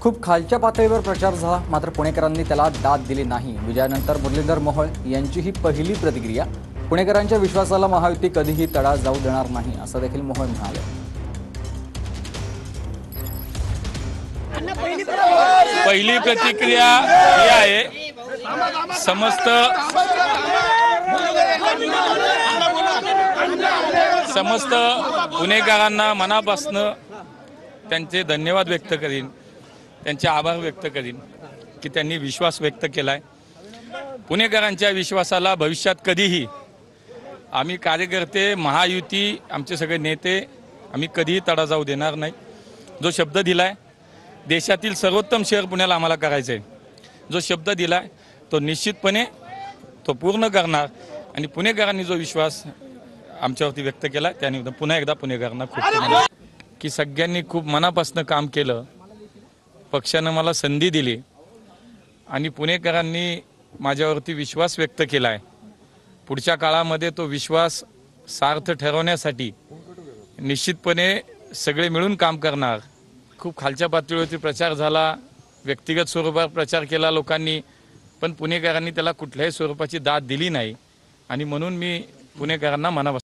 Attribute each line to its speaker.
Speaker 1: खूप खालच्या पातळीवर प्रचार झाला, मात्र पुणेकरांनी त्याला दाद दिली नाही। विजयानंतर मुरलीधर मोहोळ यांची ही पहिली प्रतिक्रिया। पुणेकरांच्या विश्वासाला महायुती कधीही तडा जाऊ देणार नाही, असं देखील मोहोळ म्हणाले।
Speaker 2: पहिली प्रतिक्रिया ही आहे, समस्त पुणेकरांना मनापासून त्यांचे धन्यवाद व्यक्त करीन, त्यांचे आभार व्यक्त करीन की त्यांनी विश्वास व्यक्त केलाय। पुणेकरांच्या विश्वासाला भविष्यात कधीही आम्ही कार्यकर्ते, महायुती, आमचे सगळे नेते आम्ही कधीही तडा जाऊ देणार नाही। जो शब्द दिलाय, देशातील सर्वोत्तम शहर पुण्याला आम्हाला करायचं आहे, जो शब्द दिलाय तो निश्चितपणे तो पूर्ण करणार। आणि पुणेकरांनी जो विश्वास आमच्यावरती व्यक्त केला त्याने पुन्हा एकदा पुणेकरांना खूप धन्यवाद की सगळ्यांनी खूप मनापासून काम केलं, पक्षाने मला संधी दिली आणि पुणेकरांनी माझ्यावरती विश्वास व्यक्त केला आहे। पुढच्या काळामध्ये तो विश्वास सार्थ ठरवण्यासाठी निश्चितपणे सगळे मिळून काम करणार। खूप खालच्या पातळीवरती प्रचार झाला, व्यक्तिगत स्वरूपात प्रचार केला लोकांनी, पण पुणेकरांनी त्याला कुठल्याही स्वरूपाची दाद दिली नाही आणि म्हणून मी पुणेकरांना मनापासून